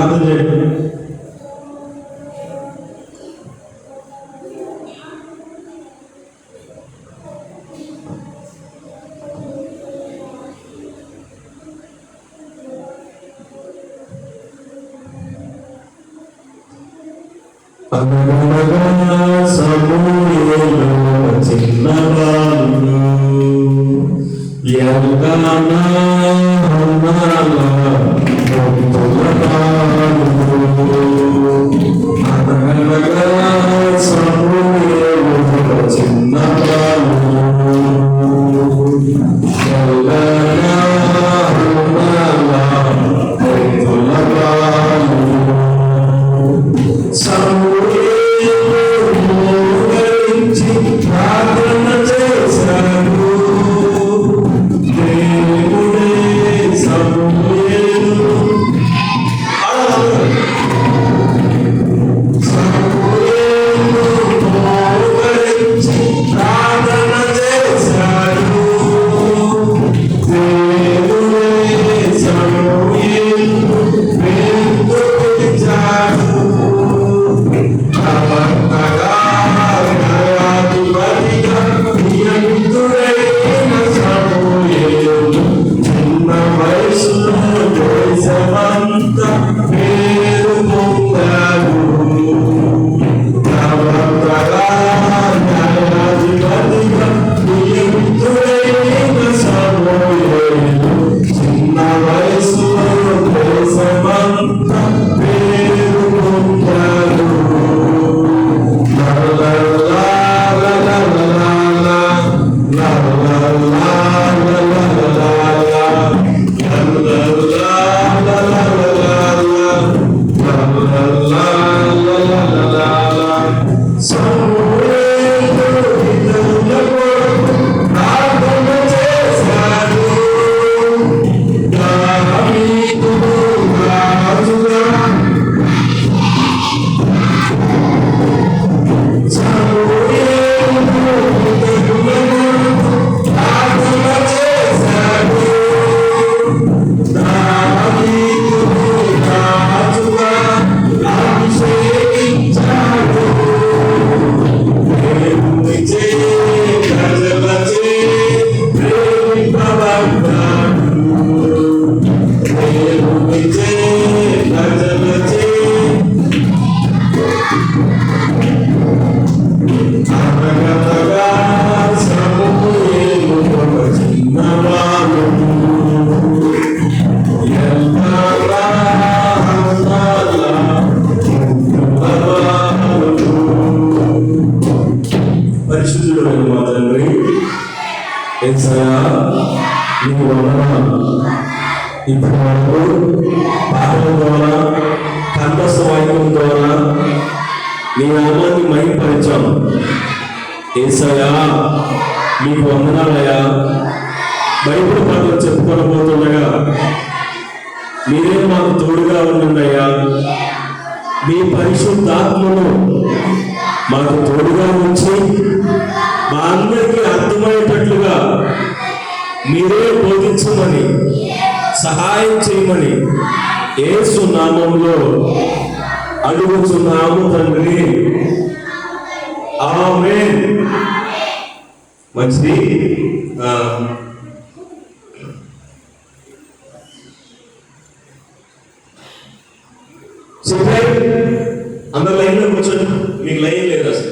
ప్రార్థన చేయండి. సమూయేలు చిన్నవాడు ఇప్పుడు మనకు పాటల ద్వారా కంఠస్థ వాక్యం ద్వారా నీ నామాన్ని మహిమపరిచాం. యేసయ్యా మీకు వందనాలయ్యా. బైబిల్ పాటలు చెప్పుకొని పోతుండగా మీరే మాకు తోడుగా ఉండండియ్యా. మీ పరిశుద్ధాత్మను మాకు తోడుగా ఉంచి మా అందరికీ అర్థమయ్యేటట్లుగా మీరే బోధించమని సహాయం చేయమని యేసు నామములో అడుగుచున్నాము తండ్రి, ఆమేన్. మంచిది. అందరు లైన్ లో కూర్చోండి. మీకు లైన్ లేదు అసలు.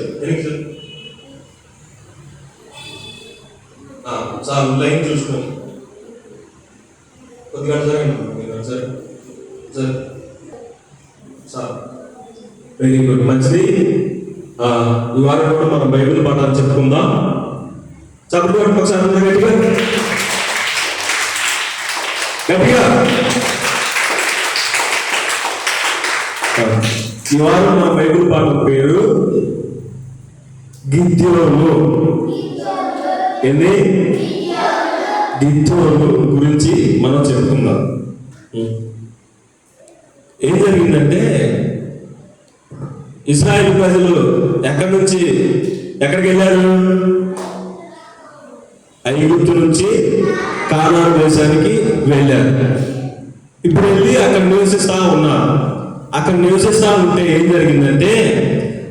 చాలు, లైన్ చూసుకోండి. కొద్దిగా సరే సరే సరే సార్, వెరీ గుడ్, మంచిది. ఈ వారం కూడా మనం బైబిల్ పాఠాలు చెప్పుకుందాం. చప్పటి ఒకసారి గట్టిగా గట్టిగా. ఈ వారం మన బైబిల్ పాఠం పేరు గిద్యోను. ఏంది? గిద్యోను గురించి మనం చెప్పుకుందాం. ఏం జరిగిందంటే, ఇశ్రాయేలు ప్రజలు ఎక్కడి నుంచి ఎక్కడికి వెళ్ళారు? ఐగుప్తు నుంచి కానాను దేశానికి వెళ్ళారు. ఇప్పుడు వెళ్ళి అక్కడ నివసిస్తా ఉన్నారు. అక్కడ నివసిస్తా ఉంటే ఏం జరిగిందంటే,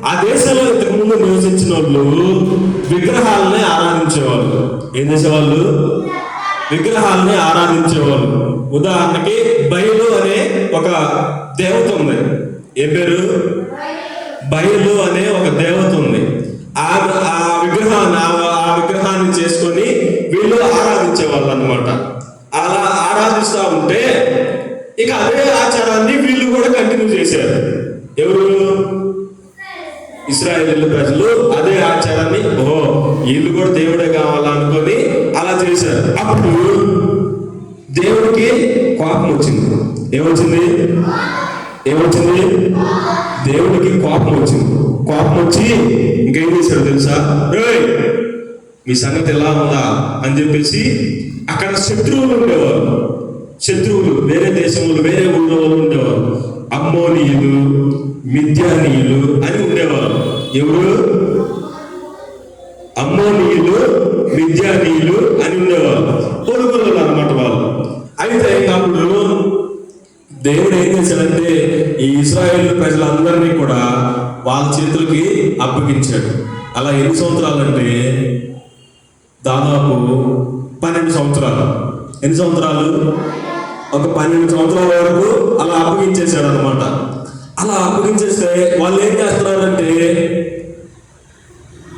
ఆ దేశంలో ఇంతకు ముందు నివసించిన వాళ్ళు విగ్రహాలని ఆరాధించేవాళ్ళు. ఏం చేసేవాళ్ళు? విగ్రహాలని ఆరాధించేవాళ్ళు. ఉదాహరణకి బయలు అనే ఒక దేవత ఉంది. ఏ పేరు? బయలు అనే ఒక దేవత ఉంది. ఆ విగ్రహాన్ని చేసుకొని వీళ్ళు ఆరాధించేవాళ్ళు అన్నమాట. అలా ఆరాధిస్తూ ఉంటే ఇక అదే ఆచారాన్ని వీళ్ళు కూడా కంటిన్యూ చేశారు. ఎవరు? ఇశ్రాయేలు ప్రజలు అదే ఆచారాన్ని, ఓహో వీళ్ళు కూడా దేవుడే కావాలనుకొని అలా చేశారు. అప్పుడు దేవుడికి కోపం వచ్చింది. ఏమొచ్చింది? దేవుడికి కోపం వచ్చింది. కోపం వచ్చి ఇంకేం చేశాడు తెలుసా? మీ సంగతి ఎలా ఉందా అని చెప్పేసి అక్కడ శత్రువులు ఉండేవారు. వేరే దేశంలో వేరే ఊళ్ళో వాళ్ళు ఉండేవారు. అమ్మోనీయులు, మిద్యానీయులు అని ఉండేవారు. ఎవరు? అమ్మోనీయులు, మిద్యానీయులు అని ఉండేవారు. పొరుగులు అన్నమాట వాళ్ళు. అయితే అప్పుడు దేవుడు ఏం చేశాడంటే ఈ ఇశ్రాయేలు ప్రజలందరినీ కూడా వాళ్ళ చేతులకి అప్పగించాడు. అలా ఎన్ని సంవత్సరాలు అంటే దాదాపు 12 సంవత్సరాలు. ఎన్ని సంవత్సరాలు? ఒక 12 సంవత్సరాల వరకు అలా అప్పగించేశాడు అనమాట. అలా అప్పగించేస్తే వాళ్ళు ఏం చేస్తున్నారంటే,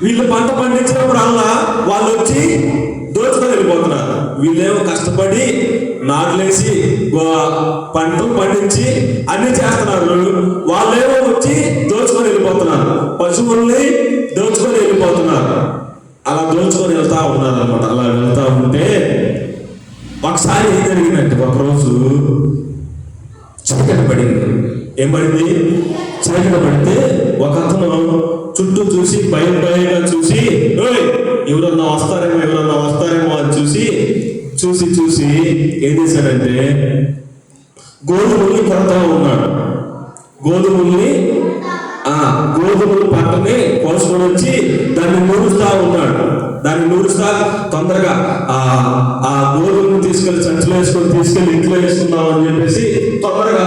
వీళ్ళు పంట పండించినప్పుడు అలా వాళ్ళు వచ్చి దోచుకొని వెళ్ళిపోతున్నారు. వీళ్ళేమో కష్టపడి నాట్లేసి పంటలు పండించి అన్ని చేస్తున్నారు. వాళ్ళేమో వచ్చి దోచుకొని వెళ్ళిపోతున్నారు. పశువుల్ని దోచుకొని వెళ్ళిపోతున్నారు. అలా దోచుకొని వెళ్తా ఉన్నారు అనమాట. అలా వెళ్తా ఉంటే ఒకసారి ఏం జరిగిందంటే, ఒకరోజు చీకటి పడింది. ఏం పడింది? చీకటి పడితే ఒక అతను చుట్టూ చూసి భయంగా చూసి ఎవరన్నా వస్తారేమో అని చూసి ఏం చేశాడంటే గోధుమల్ని కొడతా ఉన్నాడు. గోధుమలు పంటని కోసుకొని వచ్చి దాన్ని నూరుస్తా ఉన్నాడు. తొందరగా ఆ గోధుమను తీసుకెళ్లి సంచిలో తీసుకెళ్లి ఇంట్లో వేసుకుందాం అని చెప్పేసి తొందరగా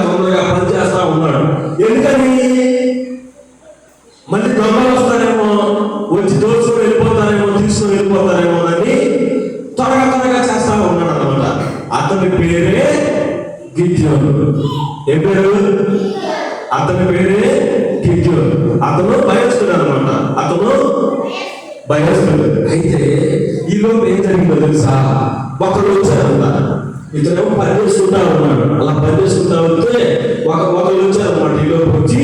పని చేస్తా ఉన్నాడు. ఎందుకని? మళ్ళీ దొంగలు వస్తారేమో, వచ్చి దోచుకొని వెళ్ళిపోతారేమో, తీసుకొని వెళ్ళిపోతారేమో అని త్వరగా చేస్తా ఉన్నాడు అనమాట. అతని పేరే గిద్యోను. ఏం పేరు? అతని పేరే గిద్యోను. అతను భయస్తుడు అనమాట. అయితే ఈలోపు ఏం జరిగిందో తెలుసా? ఒకరు వచ్చారన్నమాట. ఇతనేమో పని చేసుకుంటా ఉన్నాడు. అలా పని చేసుకుంటా ఉంటే ఒకరు వచ్చారన్నమాట. ఈలోపు వచ్చి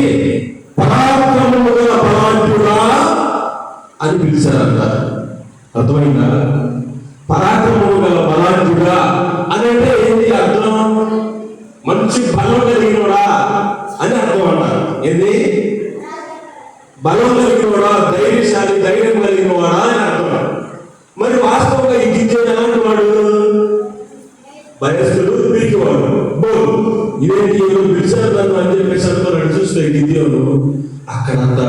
పరాక్రమము గల బలాఢ్యుడా అని పిలిచారంట. అర్థమైందా? పరాక్రమము గల బలాఢ్యుడా అని అంటే ఏంటి అర్థం? మంచి బలం కలిగినోడా అని అర్థం అన్నారు. ఏంది? బలం కలిగినవాడా, ధైర్యశాలి, ధైర్యం కలిగినవాడా అని అర్థం. మరి వాస్తవంగా ఈ గిద్యోను ఎలాంటి వాడు? భయస్తుడు, పిరికివాడు. ఇదేంటి పిలిచారు నన్ను అని చెప్పేసి అనుకున్నాడు. చూస్తే గిద్యోను అక్కడంతా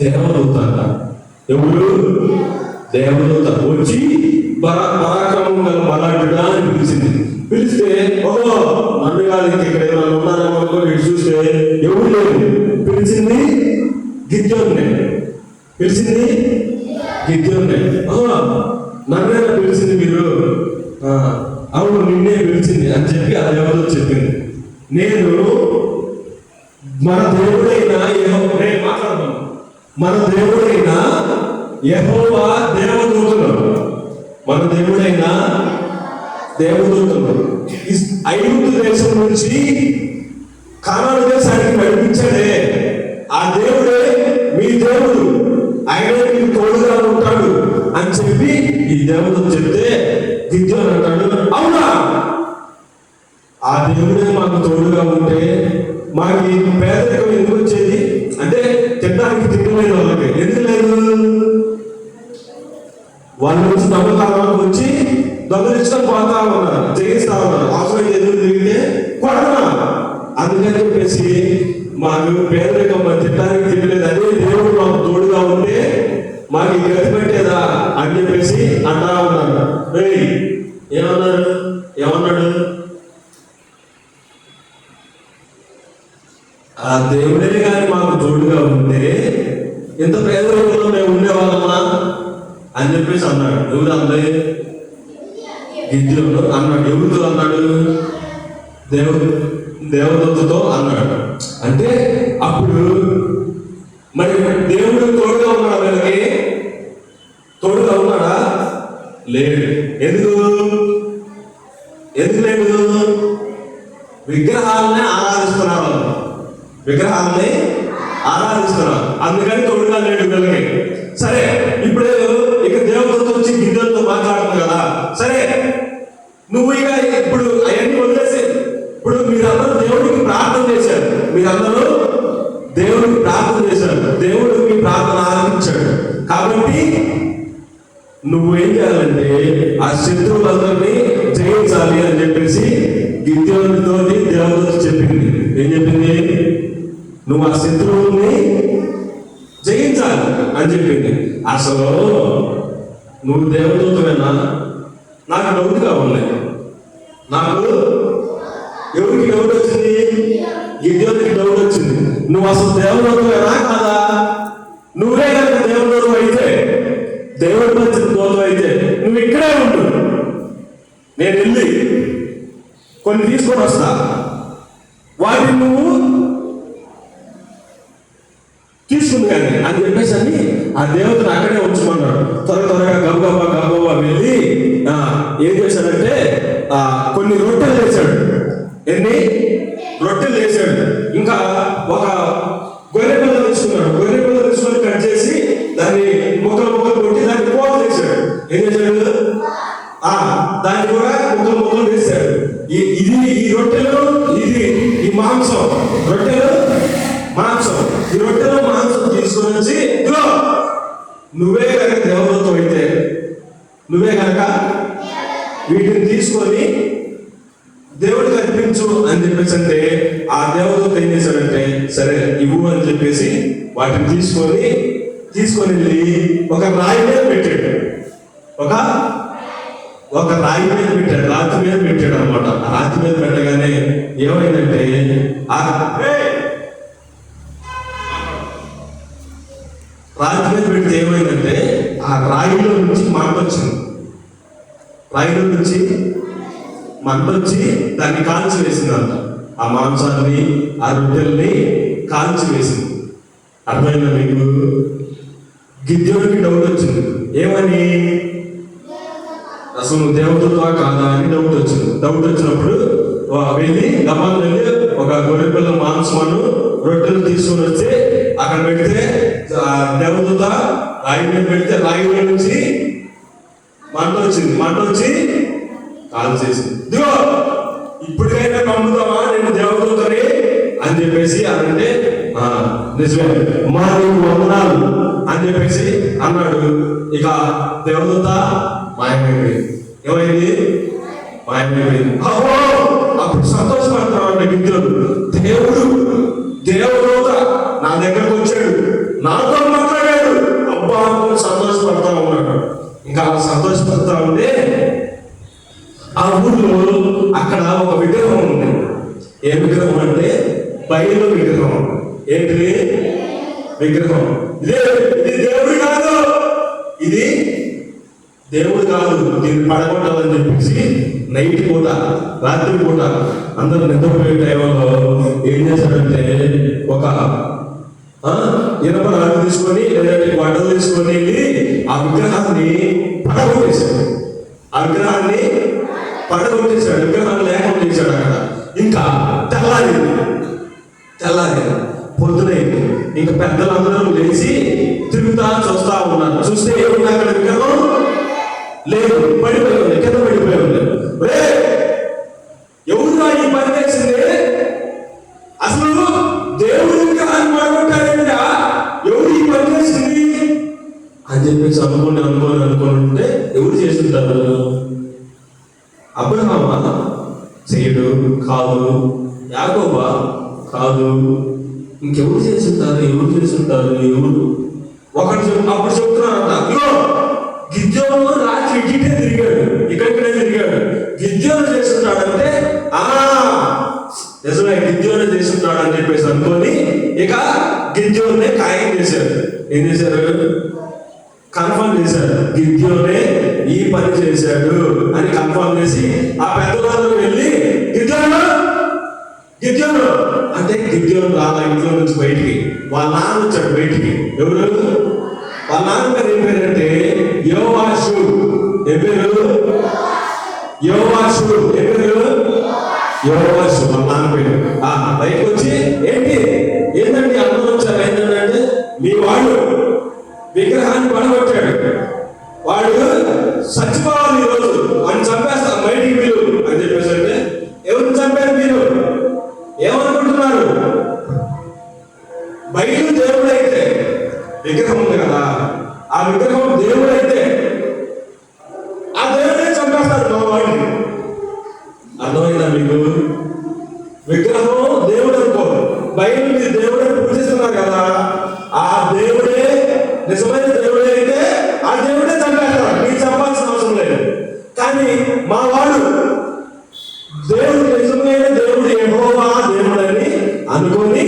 దేవదూత అంట. ఎవరు? దేవదూత వచ్చి పరాక్రమం గల బలాఢ్యుడా అని పిలిస్తే ఓహో నన్ను కాదు ఇక్కడ ఎవరైనా ఉన్నారేమో అనుకో. చూస్తే ఎవరు లేదు. పిలిచింది గిద్యోన్నే. నన్నేనా పిలిచింది మీరు? అవును నిన్నే పిలిచింది అని చెప్పి ఆ దేవత చెప్పింది. నేను మన దేవుడైన యెహోవా దేవదూతను ఐగుప్తు దేశం నుంచి కానాను దేశానికి నడిపించాడే ఆ దేవుడే మీ దేవుడు, ఆయనే మీకు తోడుగా ఉంటాడు అని చెప్పి ఈ దేవతను చెప్తే గిద్యోను అంటాడు, అవునా ఆ దేవుడే మాకు తోడుగా ఉంటే మాకు ఈ పేదరికం ఎందుకు వచ్చేది? అంటే తినడానికి తినలేదు వాళ్ళకి. ఎందుకు లేదు? వాళ్ళు వచ్చి దొంగతనాలకు వచ్చి దొంగలించడం పోతా ఉన్నారు, జయిస్తా ఉన్నారు. అవసరం ఎదురు తిరిగితే కొడతా. అందుకని చెప్పేసి మాకు పేదరికం తినడానికి తినలేదు, అదే దేవుడు మాకు తోడుగా ఉంటే మాకు ఈ గతి పెట్టేదా అని చెప్పేసి అంటా ఉన్నారు. ఏమన్నాడు? దేవుడే కానీ మాకు తోడుగా ఉంటే ఇంత పేదరికంలో మేము ఉండేవాళ్ళమా అని చెప్పేసి అన్నాడు. ఎవరు అందే? గిద్యోను అన్నాడు. ఎవరితో అన్నాడు? దేవదూతతో అన్నాడు. అంటే అప్పుడు మరి దేవుడు తోడుగా ఉన్నాడా? వీళ్ళకి తోడుగా ఉన్నాడా? లేడు. ఎందుకు లేడు? విగ్రహాలనే ఆరాధిస్తున్నారు. విగ్రహాలని ఆరాధిస్తున్నారు, అందుకని తోడుగా లేడు వీళ్ళకి. సరే, ఇప్పుడు ఇక దేవుడితో వచ్చి గిద్దెలతో మాట్లాడుతుంది కదా. సరే, నువ్వు ఇక ఇప్పుడు అవన్నీ వదిలేసి ఇప్పుడు మీరందరూ దేవుడికి ప్రార్థన చేశారు. దేవుడు మీ ప్రార్థన ఆలకించాడు. కాబట్టి నువ్వేం చేయాలంటే ఆ శత్రువులందరినీ జయించాలి అని చెప్పేసి గిద్యోనుతో దేవుడితో చెప్పింది. ఏం చెప్పింది? నువ్వు ఆ శత్రువుల్ని జయించాలి అని చెప్పింది. అసలు నువ్వు దేవదూతమేనా? నాకు డౌట్గా ఉంది. నాకు ఎవరికి డౌట్ వచ్చింది? గిద్యోనుకి డౌట్ వచ్చింది. నువ్వు అసలు దేవదూతమేనా కాదా? నువ్వే కనుక దేవదూతం అయితే, దేవుడి మంచి దూతం అయితే నువ్వు ఇక్కడే ఉండు, నేను వెళ్ళి కొన్ని తీసుకొని వస్తా, వాటిని నువ్వు తీసుకుంది కానీ అని చెప్పేసి అని ఆ దేవతను అక్కడే ఉంచమన్నాడు. త్వరగా గబగబా వెళ్ళి ఏం చేశాడంటే కొన్ని రొట్టెలు వేసాడు. ఎన్ని రొట్టెలు వేసాడు. ఇంకా ఒక గొర్రె పిల్ల తీసుకున్నాడు. గొర్రె పిల్ల తీసుకొని కట్ చేసి దాన్ని ముక్కలు కొట్టి దాన్ని కోత వేసాడు. ఏం చేశాడు? దాన్ని కూడా ముక్కలు వేసాడు. ఈ రొట్టెలు, ఈ మాంసం, రొట్టెలు మాంసం, ఈ రొట్టెలు మాంసం తీసుకొని వచ్చి నువ్వే కనుక దేవదూతం అయితే, నువ్వే కనుక వీటిని తీసుకొని దేవుడికి అర్పించు అని చెప్పేసి అంటే ఆ దేవదూత ఏం చేశాడంటే సరే ఇవ్వు అని చెప్పేసి వాటిని తీసుకొని వెళ్ళి ఒక రాయి మీద పెట్టాడు. ఒక రాయి మీద పెట్టాడు, రాతి మీద పెట్టాడు అనమాట. ఆ రాతి మీద పెట్టగానే ఏమైందంటే రాతి మీద పెడితే ఏమైందంటే ఆ రాయిలో నుంచి మంట వచ్చింది. రాయిలో నుంచి మంట వచ్చి దాన్ని కాల్చి వేసిందంట. ఆ మాంసాన్ని, ఆ రొట్టెల్ని కాల్చి వేసింది. అర్థమైందా మీకు? గిద్యోనుకి డౌట్ వచ్చింది. ఏమని? అసలు దేవతత్వా కాదా అని డౌట్ వచ్చింది. డౌట్ వచ్చినప్పుడు వెళ్ళి గమాలు వెళ్ళి ఒక గొర్రె పిల్ల మాంసమును రొట్టెలు తీసుకొని వచ్చి అక్కడ పెడితే దేవదూత రాయి మీద పెడితే రాయి మీద నుంచి మంట వచ్చింది. మంట వచ్చి కాల్ చేసింది. ఇదిగో ఇప్పటికైనా నమ్ముతావా నేను దేవదూతని అని చెప్పేసి అంటే నిజమే మా నీకు వందనాలు అని చెప్పేసి అన్నాడు. ఇక దేవదూత మాయమైపోయింది. ఏమైంది? మాయమైపోయింది. అప్పుడు సంతోషపడతామంటే గిద్యోను, దేవదూత నా దగ్గరకు వచ్చాడు, నాతో మాట్లాడాడు, అబ్బా సంతోషపడతా ఉన్నాడు. ఇంకా సంతోషపడతా ఉంటే ఆ ఊర్లో అక్కడ ఒక విగ్రహం ఉంది. ఏ విగ్రహం అంటే బయలు విగ్రహం. ఏంటి విగ్రహం? ఇది దేవుడు కాదు, ఇది దేవుడు కాదు, దీన్ని పడగొట్టాలని చెప్పేసి నైట్ పూట, రాత్రి పూట అందరూ నిద్రపోయే టైంలో ఏం చేశాడంటే ఒక ఇనప రాళ్ళు తీసుకొని లేదంటే వడలు తీసుకొని వెళ్ళి ఆ విగ్రహాన్ని పడగొట్టేశాడు. విగ్రహాన్ని లేకుండా చేశాడు అక్కడ. ఇంకా తెల్లారి పొద్దునైంది. ఇంకా పెద్దలందరూ లేచి తిరుగుతా చూస్తా ఉన్నారు. చూస్తే ఏముంది అక్కడ? విగ్రహం లేదు, పడిపోయి ఉంది, కింద పడిపోయి ఉంది. ఎవరుగా ఈ పని చేసింది? అసలు దేవుడి విగ్రహాన్ని పడగొట్టారేంటా? ఎవరు ఈ పని చేసింది అని చెప్పేసి అనుకుంటే ఎవరు చేస్తుంటారు? అబ్రహామా? చేయడు కాదు. యాకోబా? కాదు. ఇంకెవరు చేస్తుంటారు? ఎవరు అప్పుడు చెప్తున్నారంట, గిద్యోను రాత్రి ఇక్కడే తిరిగాడు, ఇక్కడికడే తిరిగాడు. గిద్యోను చేస్తుంటాడంటే నిజమే గిద్యోను చేస్తుంటాడు అని చెప్పేసి అనుకొని ఇక గిద్యోనే ఖాయం చేశారు. ఏం చేశారు? కన్ఫర్మ్ చేశారు. గిద్యోనే ఈ పని చేశాడు అని కన్ఫర్మ్ చేసి ఆ పెద్దలందరూ వెళ్ళి గిద్యోను గిద్యోను అంటే గిద్యోను రాలా ఇంట్లో నుంచి బయటికి. వాళ్ళ నాన్న వచ్చాడు బయటికి. ఎవరు? వాళ్ళ నాన్న పేరు ఏం పేరంటే యోవాషు. ఏం పేరు? యోవాషు. ఏం పేరు? యోవాషు వాళ్ళ నాన్న పేరు. బయటకు వచ్చి ఏంటంటే అందరూ వచ్చారు. ఏంటంటే మీ వాడు విగ్రహాన్ని పడగొట్టాడు, వాడు చచ్చిపోవాలి ఈరోజు అని చంపేస్తా బయటికి మీరు అని చెప్పేసి అంటే ఎవరిని చంపారు మీరు? ఏమనుకుంటున్నారు? బయలు దేవుడైతే విగ్రహం ఉంది కదా, ఆ విగ్రహం దేవుడైతే ఆ దేవుడే చంపేస్తారు మా వాడిని. అర్థమైందా మీకు? విగ్రహం దేవుడు అనుకో, బయలు మీరు దేవుడే పూజిస్తున్నారు కదా, ఆ దేవుడే నిజమైన దేవుడే అయితే ఆ దేవుడే చంపేస్తారు, మీరు చంపాల్సిన అవసరం లేదు. కానీ మా వాడు దేవుడు నిజమైన దేవుడు యెహోవా దేవుడని అనుకొని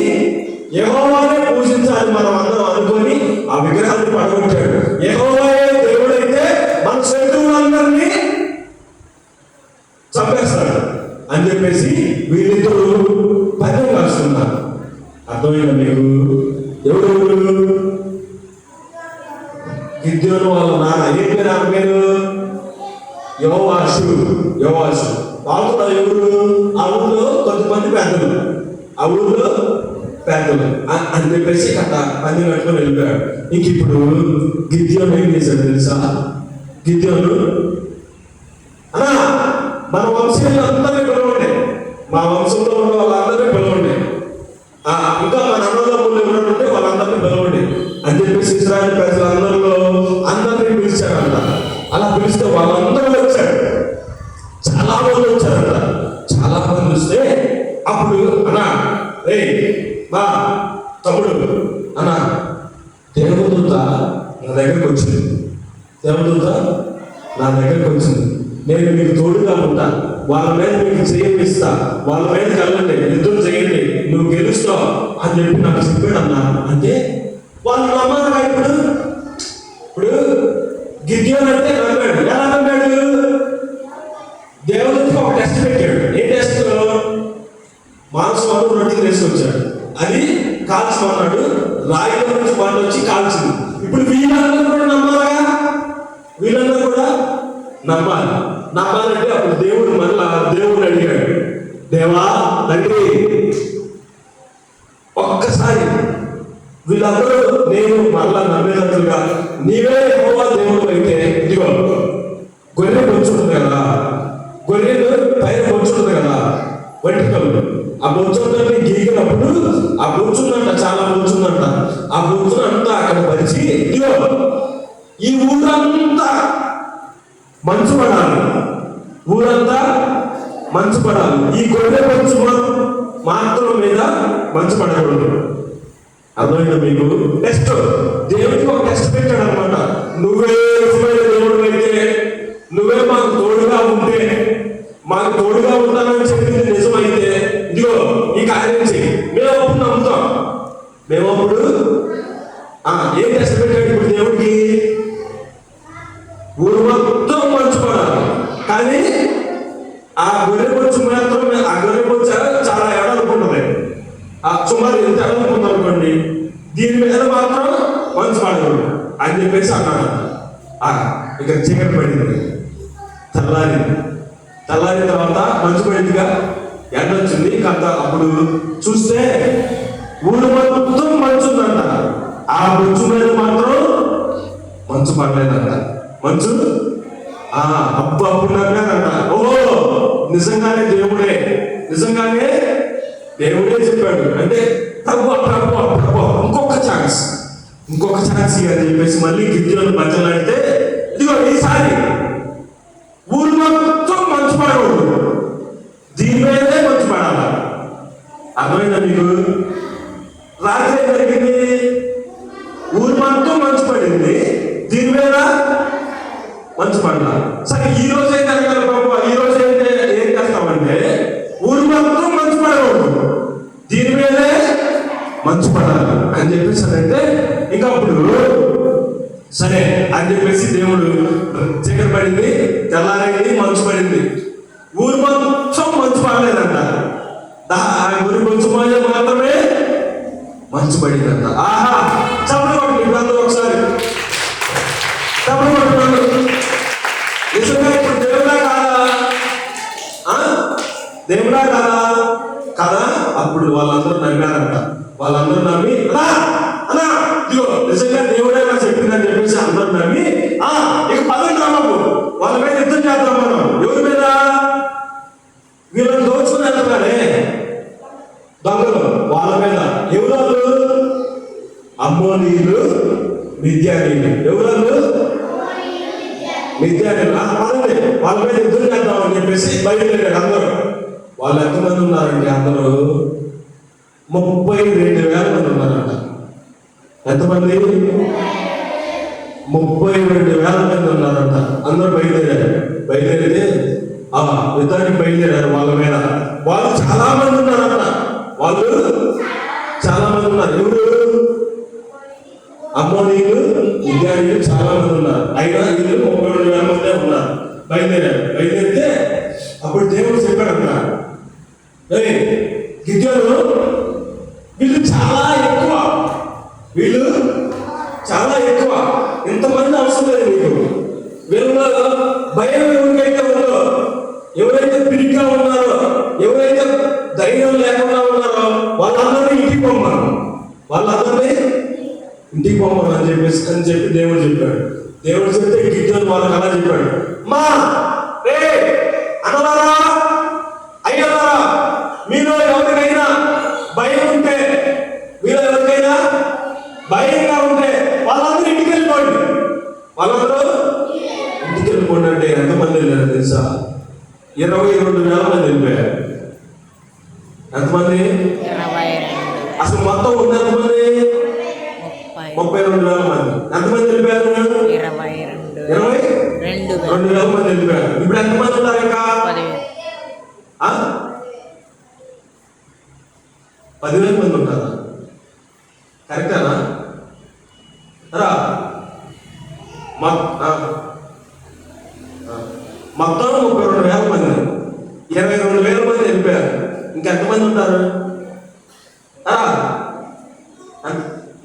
యెహోవానే పూజించాలి మనం అందరం అనుకొని ఆ విగ్రహాన్ని పడగొట్టాడు. యెహోవాయే దేవుడైతే మన శత్రువులందరినీ చంపేస్తాడు అని చెప్పేసి వీళ్ళిద్దరూ పద్యం రాస్తున్నారు. అర్థమైందా మీకు? ఎవరు? గిద్యోను వాళ్ళ నాన్న. ఏం పేరు? ఆ పేరు యోవాషు. యోవాషు వాళ్ళతో ఎవరు? ఆ ఊళ్ళో కొంతమంది పెద్దలు, ఆ ఊళ్ళో పెద్దలు అని చెప్పేసి అట్లా పని కట్టుకొని వెళ్ళిపోయాడు. ఇంక ఇప్పుడు గిద్యోను ఏం చేశాడు తెలుసా? గిద్యోను అన్నా మన వంశీయులు అందరినీ పిలవండి, మా వంశంలో ఉన్న వాళ్ళందరినీ పిలవండి, ఇంకా మన అన్నదమ్ములు ఎవరంటే వాళ్ళందరినీ పిలవండి అని చెప్పేసి ఇశ్రాయేలు ప్రజలందరిలో అందరినీ పిలిచాడంట. అలా పిలిస్తే వాళ్ళందరూ వచ్చారు, చాలా మంది వచ్చారంట. చాలా మంది వస్తే అప్పుడు అన్నా రే మా తమ్ముడు అన్నా దేవదూత నా దగ్గరకు వచ్చింది, దేవదూత నా దగ్గరకు వచ్చింది, నేను మీకు తోడుగా ఉంటా, వాళ్ళ మీద మీకు చేయమిస్తా, వాళ్ళ మీద కలండి, యుద్ధం చేయండి, నువ్వు గెలుస్తావు అని చెప్పి నాకు చెప్పాడు అన్నా. అంటే వాళ్ళు నమ్మారు. ఇప్పుడు గిద్యోను అంటే నమ్మాడు. ఎలా నమ్మాడు? దేవుడికి ఒక టెస్ట్ పెట్టాడు. ఏ టెస్ట్? మాంసం రొట్టెలు తీసుకొచ్చాడు, అది కాల్చమన్నాడు, రాయిలో నుంచి పండు వచ్చి కాల్చింది. ఇప్పుడు వీళ్ళందరూ కూడా నమ్మాలా? వీళ్ళందరూ కూడా నమ్మాలి. నమ్మాలంటే అప్పుడు దేవుడు మళ్ళా దేవుడు అడిగాడు, దేవా తండ్రి ఒక్కసారి వీళ్ళందరూ నేను మళ్ళా నమ్మేటట్లుగా నీవే యెహోవా దేవుడు అయితే ఇదిగో గొర్రె బొచ్చుంటుంది కదా, గొర్రెలు పైన బొచ్చుంటుంది కదా వెంట్రుకలు, ఆ బొచ్చుని గీకినప్పుడు ఆ బొచ్చుందంట, చాలా బొచ్చుందంట, ఆ బొచ్చునంతా అక్కడ పరిచి ఇదిగో ఈ ఊరంతా మంచు పడాలి, ఊరంతా మంచు పడాలి, ఈ గొర్రె బొచ్చు మాత్రం మీద మంచు పడకూడదు. అర్థమైందా మీకు? టెస్ట్, దేవుడికి ఒక టెస్ట్ పెట్టాడు అనమాట. నువ్వే నిజమైన దేవుడు అయితే, నువ్వే మాకు తోడుగా ఉంటే, మాకు తోడుగా ఉంటానని చెప్పింది నిజమైతే ఇదిగో ఈ కార్యం చెయ్యి, మేము అప్పుడు నమ్ముతాం. మేము అప్పుడు ఏం టెస్ట్ పెట్టాడు ఇప్పుడు దేవుడికి? ఊరు మొత్తం మంచు పడాలి, కానీ ఆ గొర్రె బొచ్చు మాత్రం, ఆ గొర్రె బొచ్చు చాలా ఏడాలనుకుంటుంది, సుమారు ఎంత ఏడాలనుకుంటుంది అనుకోండి, దీని మీద మాత్రం మంచు పడకూడదు అని చెప్పేసి అన్నాడు. ఇక్కడ చీకటి పడింది, తెల్లారిన తర్వాత మంచు పడిందిగా, ఎండ వచ్చింది కాంత. అప్పుడు చూస్తే ఊరు మొత్తం మంచు ఉందంట, ఆ బొచ్చు మీద మాత్రం మంచు పడలేదంట. మంచు అప్పుడు నమ్మారంట, ఓహో నిజంగానే దేవుడే, నిజంగానే దేవుడే చెప్పాడు అంటే ప్రభు ఇంకొక ఛాన్స్ అని చెప్పేసి మళ్ళీ గిద్యోను బచ్చలాడితే ఇదిగో ఈసారి ఊరు మొత్తం మంచు పడకూడదు, దీని మీదే మంచు పడాలి. అర్థమైందా మీకు? రాత్రి ఏం జరిగింది? ఊరు మొత్తం మంచు పడింది, దీని మీద మంచు పడాలి. సరే ఈ రోజు ఏం జరగాలి బాబు? ఈ రోజు అయితే ఏం చేస్తామంటే ఊరు మొత్తం మంచు పడకూడదు, దీని మీదే మంచు పడాలి. చెప్పేసానంటే ఇంకా అప్పుడు సరే అని చెప్పేసి దేవుడు చీకటి పడింది, తెల్లారైంది, మంచు పడింది. ఊరు మొత్తం మంచు పడలేదంట, ఊరి కొంచెం మాత్రమే మంచు పడిందంట. ఆహా, చప్పట్లు కొట్టండి ఇప్పుడు అందరూ ఒకసారి, చప్పట్లు కొట్టుకోండి. నిజంగా ఇప్పుడు దేవుడా కాదా? దేవుడా కాదా? కదా. అప్పుడు వాళ్ళందరూ నమ్మారంట. వాళ్ళందరూ నమ్మి అన్నా ఇదిగో నిజంగా దేవుడే నాకు చెప్పిందని చెప్పేసి అందరూ నమ్మి ఇక పదండి రాబాబు, వాళ్ళ మీద యుద్ధం చేద్దాం మనం. ఎవరి మీద? వీళ్ళని దోచుకుని వెళ్తున్నారే దొంగలు, వాళ్ళ మీద. ఎవరు? అమ్మోనీయులు, మిద్యానీయులు. ఎవరు? మిద్యానీయులు. పదండి వాళ్ళ మీద యుద్ధం చేద్దాం అని చెప్పేసి బయలుదేరారు అందరూ. వాళ్ళు ఎంతమంది ఉన్నారంటే అందరూ 32,000 మంది ఉన్నారంట. ఎంతమంది? 32,000 మంది ఉన్నారంట. అందరూ బయలుదేరితే యుద్ధానికి బయలుదేరారు వాళ్ళ మీద. వాళ్ళు చాలా మంది ఉన్నారంట. వాళ్ళు చాలా మంది ఉన్నారు. ఎవరు? అమ్మోనీయులు, మిద్యానీయులు చాలా మంది ఉన్నారు. అయినా వీళ్ళు 32,000 మందే ఉన్నారు. బయలుదేరితే అప్పుడు దేవుడు చెప్పాడంట, గిద్యోను వీళ్ళు చాలా ఎక్కువ, ఇంతమంది అవసరం లేదు మీకు. వీళ్ళలో భయం ఎవరికైతే ఉందో, ఎవరైతే పిరిగ్గా ఉన్నారో, ఎవరైతే ధైర్యం లేకుండా ఉన్నారో వాళ్ళందరినీ ఇంటికి పొమ్మను అని చెప్పి దేవుడు చెప్పాడు. దేవుడు చెప్తే గిద్యోను వాళ్ళకి అలా చెప్పాడు, మా అనలారా అయ్యలారా, మీలో ఎవరికైనా భయం ఉంటే, మీలో ఎవరికైనా భయంగా ఉంటే వాళ్ళందరూ ఇంటికి వెళ్ళిపోండి. వాళ్ళందరూ ఇంటికి వెళ్ళిపోండి అంటే ఎంతమంది వెళ్ళారు తెలుసా? 22,000 మంది వెళ్ళిపోయారు. ఎంతమంది? అసలు మొత్తం ఉంది ఎంతమంది? 32,000 మంది. ఎంతమంది వెళ్ళిపోయారు? 22,000 మంది వెళ్ళిపోయారు. ఇప్పుడు ఎంతమంది ఉన్నారు? ఇంకా 10,000 మంది ఉంటారా? కరెక్టేనా? మొత్తం 32,000 మంది, 22,000 మంది వెళ్ళిపోయారు. ఇంకెంతమంది ఉంటారు?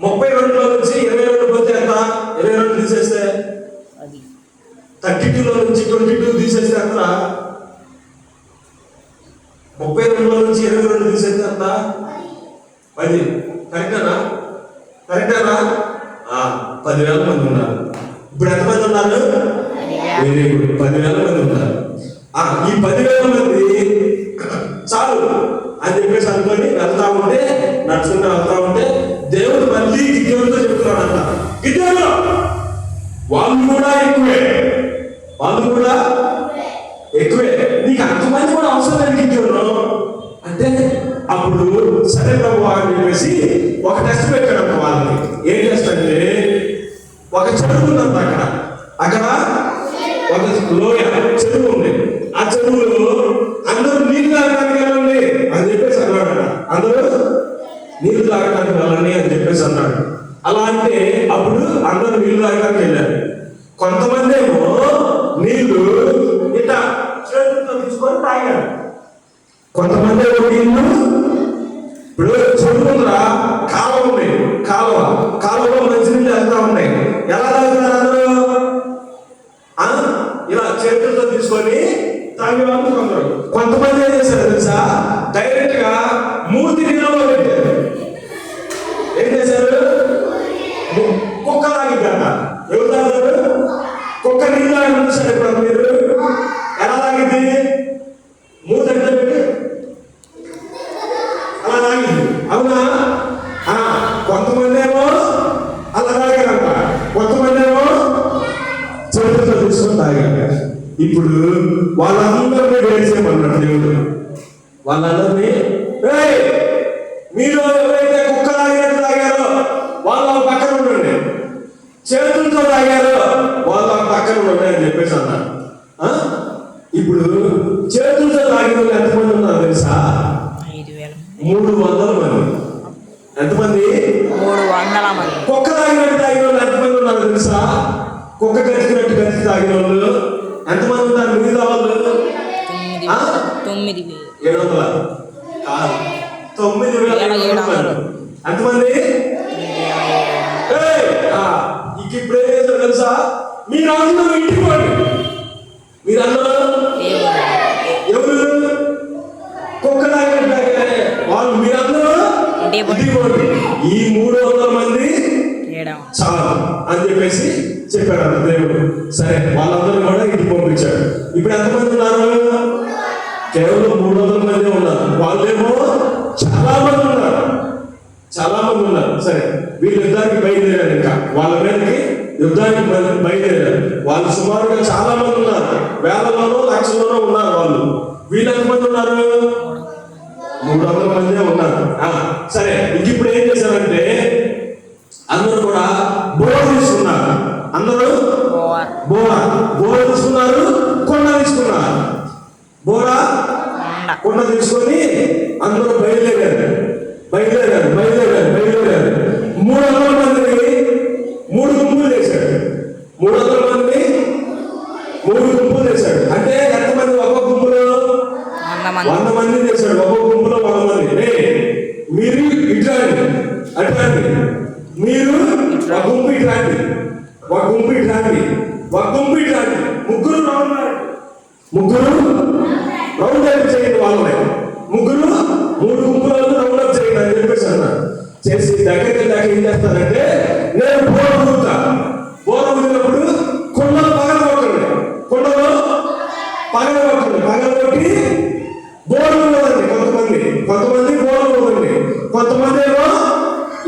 32లో నుంచి 22 పోతే ఎంత? 22 తీసేస్తే 32లో నుంచి 22 తీసేస్తే ఎంత? 32లో నుంచి 22 తీసేస్తే ఎంత? 10. కరెక్టేనా? 10,000 మంది ఉన్నారు. ఇప్పుడు ఎంతమంది ఉన్నారు? 10,000 మంది ఉన్నారు. ఈ 10,000 మంది చాలు అని చెప్పేసి అనుకొని నడుచుకుంటూ వెళ్తా ఉంటే దేవుడు మళ్ళీ గిద్యోనుతో చెప్తున్నాడంట, గిద్యోను వాళ్ళు కూడా ఎక్కువే, నీకు అంతమంది కూడా అవసరం లేదు గిద్యోను అంటే. అప్పుడు సరే ప్రభు అని చెప్పేసి ఒక టెస్ట్ పెట్టాడు వాళ్ళకి. ఏం టెస్ట్ అంటే, ఒక చెరువు ఉందంట, అక్కడ ఒక లోయ చెరువు ఉంది. ఆ చెరువులో అందరూ నీళ్ళు తాగడానికి వెళ్ళండి అని చెప్పేసి అన్నాడు. అందరూ నీళ్లు తాగడానికి వెళ్ళండి అని చెప్పేసి అన్నాడు. అలా అంటే అప్పుడు అందరూ నీళ్లు తాగడానికి వెళ్ళారు. కొంతమంది ఏమో నీళ్లు ఇట్లా చేతులతో తీసుకొని తాగారు. కొంతమంది ఏమో నీళ్లు, ఇప్పుడు చెరువు ఉందా, కాలువ ఉంది, కాలువలో మంచినీళ్ళు వెళ్తా ఉన్నాయి. ఎలా తాగుతున్నారు అందరూ? ఇలా చేతులతో తీసుకొని తాగేవాళ్ళు కొందరు. కొంతమంది ఏం చేశారు తెలుసా? డైరెక్ట్ గా మూతి నీళ్ళలో పెట్టారు. ఏం చేశారు? కుక్క తాగిద్దాక. ఎవరు తాగారు? కుక్క నీళ్ళు తాగి సరే. ఇప్పుడు మీరు ఎలా తాగింది? మూతి అంటే పెట్టి అలా తాగింది, అవునా? కొంతమంది ఏమో అలా తాగారంట, కొంతమంది ఏమో చేతులతో తీసుకొని తాగారు. ఇప్పుడు వాళ్ళందరినీ వేసేయమన్నాడు దేవుడు. వాళ్ళందరినీ, మీరు ఎవరైతే కుక్క తాగినట్టు తాగారో వాళ్ళు పక్కన ఉండండి, చేతులతో తాగారో వాళ్ళు పక్కన ఉండండి అని చెప్పేసి అన్నారు. ఇప్పుడు చేతులతో తాగిన వాళ్ళు ఎంతమంది ఉన్నారు తెలుసా? 300 మంది. ఎంతమంది? 300 మంది. కుక్క తాగినట్టు తాగిన వాళ్ళు ఎంతమంది ఉన్నారు తెలుసా? కుక్క గతికినట్టు గతి తాగిన వాళ్ళు ఎంతమంది ఉన్నారు? మిగతా వాళ్ళు 9,000. 700 కాదు, 9,700. ఎంతమంది? ఇక ఇప్పుడు ఏం చేస్తారు తెలుసా? మీరందరూ ఇంటికి పోండి. మీరందరూ ఎవరు? కుక్క తాగినట్టు వాళ్ళు మీరందరూ ఇంటికి పోండి. ఈ 300 మంది చాలు అని చెప్పేసి చెప్పాడు అంత దేవుడు. సరే, వాళ్ళందరూ కూడా ఇంటికి పంపించాడు. ఇప్పుడు ఎంతమంది ఉన్నారు? కేవలం 300 మంది ఉన్నారు. వాళ్ళేమో చాలా మంది ఉన్నారు, చాలా మంది ఉన్నారు. సరే, వీళ్ళు యుద్ధానికి బయలుదేరారు. ఇంకా వాళ్ళ మీదకి యుద్ధానికి బయలుదేరారు. వాళ్ళు సుమారుగా చాలా మంది ఉన్నారు, వేలలోనో లక్షల్లోనో ఉన్నారు వాళ్ళు. వీళ్ళు ఎంతమంది ఉన్నారు? 300 మందే ఉన్నారు. సరే, ఇంక ఇప్పుడు ఏం చేశారంటే అందరూ కూడా బోర తీసుకున్నారు. అందరూ బోర తీసుకున్నారు, కొండ తీసుకున్నారు. బోర కొండ తీసుకొని అందరూ బయలుదేరారు. 300 మందిని 3 గుంపులు చేశాడు. 300 మందిని 3 గుంపులు చేశాడు. అంటే ఎంతమంది? ఒక్కొక్క గుంపులో 100 మంది చేశాడు. ఒక్కొక్క గుంపులో 100 మంది. మీరు ఇట్లాంటి అట్లాంటి, మీరు ఒక గుంపు ఇట్లాంటి, ఒక గుంపు ఇట్లాంటి, ఒక గుంపు ఇట్లాంటి, ముగ్గురు రౌండ్ అప్ చేయండి. వాళ్ళని ముగ్గురు 3 గుంపులలో రౌండ్ అప్ చేయండి అని చెప్పేసి అన్నారు. చేసి దగ్గరికి ఏం చేస్తారంటే, నేను బోర ఊదినప్పుడు కొండలో పగలగొట్టండి, పగలగొట్టి బోర్లు ఊదండి. కొంతమంది బోర్లు ఊదండి, కొంతమంది ఏమో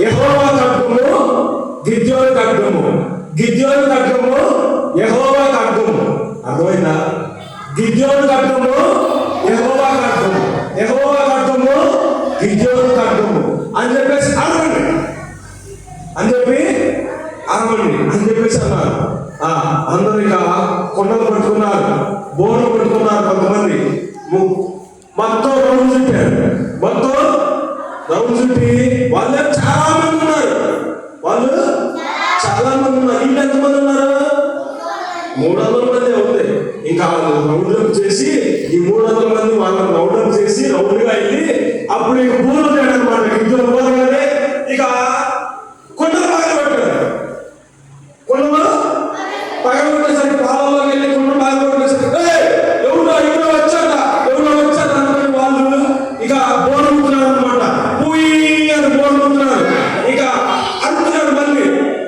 యెహోవా ఖడ్గము, గిద్యోను ఖడ్గము, యెహోవా ఖడ్గము. అర్థమైందా? గిద్యోను ఖడ్గము, యెహోవా ఖడ్గము, గిద్యోను ఖడ్గము అని చెప్పేసి అరవండి అని చెప్పేసి అన్నారు. అందరూ ఇక కొండలు పట్టుకున్నారు, బోర్లు పట్టుకున్నారు. కొంతమంది మొత్తం రౌండ్ చుట్టారు. వాళ్ళే చాలా మంది ఉన్నారు. వీళ్ళు ఎంతమంది ఉన్నారు? 300 మంది ఉంది. ఇంకా రౌండ్ చేసి ఈ 300 మంది వాళ్ళని రౌండ్ చేసి రౌండ్గా వెళ్ళి అప్పుడు ఇక బోర్లు చేయడనమాట. ఇంట్లో పోగానే ఇక కొండలు పగలగొట్టేసరికి పాలలోకి వెళ్ళి కొండలు పగలగొట్టేసరికి ఎవరో వచ్చారా అనుకుని వాళ్ళు ఇక బోర్లు ఉంటున్నారు అనమాట. అని బోర్లు ఉంటున్నారు. ఇక అనుకున్నారు మళ్ళీ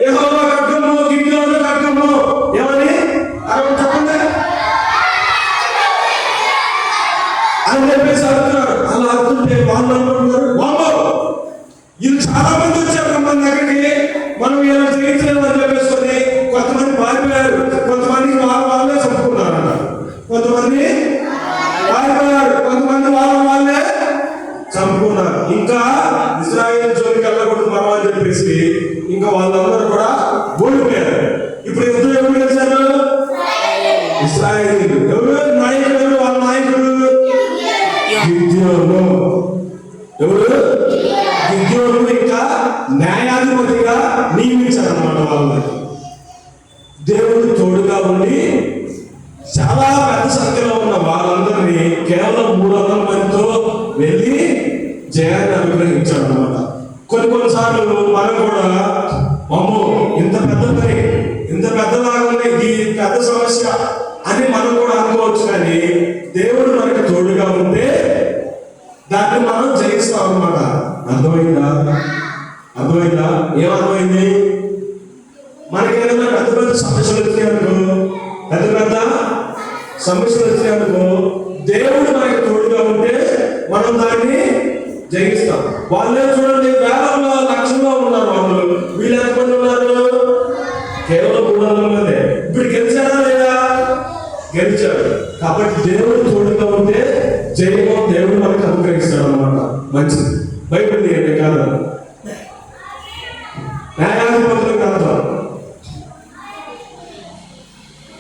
యెహోవా ఖడ్గము, గిద్యోను ఖడ్గము ఏమని చెప్పండి అని చెప్పేసి అడుగుతున్నారు. అలా అడుగుతుంటే వాళ్ళు అనుకుంటున్నారు, వీళ్ళు చాలా మంది వచ్చారు మన దగ్గరికి, మనం ఇలా జయించలేము అని చెప్పేసుకొని కొంతమంది పారిపోయారు. కొంతమంది వాళ్ళే చంపుకున్నారట. కొంతమంది పారిపోయారు, కొంతమంది వాళ్ళే చంపుకున్నారు. ఇంకా ఇశ్రాయేలు జోలికి వెళ్ళకూడదు మనం అని చెప్పేసి ఇంకా వాళ్ళందరూ కూడా ఓడిపోయారు. ఇప్పుడు యుద్ధం ఎవరు గెలిచారు? ఇశ్రాయేలీయులు. ఎవరు నాయకుడు? వాళ్ళ నాయకుడు గిద్యోను. గిద్యోను ఇంకా న్యాయాధిపతిగా నియమించారన్నమాట. వాళ్ళని దేవుడు తోడుగా ఉండి చాలా పెద్ద సంఖ్యలో ఉన్న వాళ్ళందరినీ కేవలం 300 మందితో వెళ్ళి జయాన్ని అనుగ్రహించాడు అన్నమాట. కొన్నిసార్లు మనం కూడా అమ్మో ఇంత పెద్ద పని, ఇంత పెద్దలాగా ఉన్నాయి, ఇది పెద్ద సమస్య అని మనం కూడా అనుకోవచ్చు. కానీ దేవుడు మనకు తోడుగా ఉంటే దాన్ని మనం జయిస్తాం అన్నమాట. అర్థమైందా? ఏమర్థమైంది? మనకి ఏదైనా పెద్ద సమస్యలు వచ్చినాయనుకో, దేవుడు మనకి తోడుగా ఉంటే మనం దాన్ని జయిస్తాం. వాళ్ళే చూడండి, వేలలో లక్షల్లో ఉన్నారు వాళ్ళు. వీళ్ళు ఎంతమంది ఉన్నారు? కేవలం 300 మంది. ఇప్పుడు గెలిచారా లేదా? గెలిచాడు. కాబట్టి దేవుడు తోడుగా ఉంటే జయమో దేవుడు మనకు అనుగ్రహిస్తాడు అన్నమాట. మంచిది. బైబిల్ తీయండి కాదు.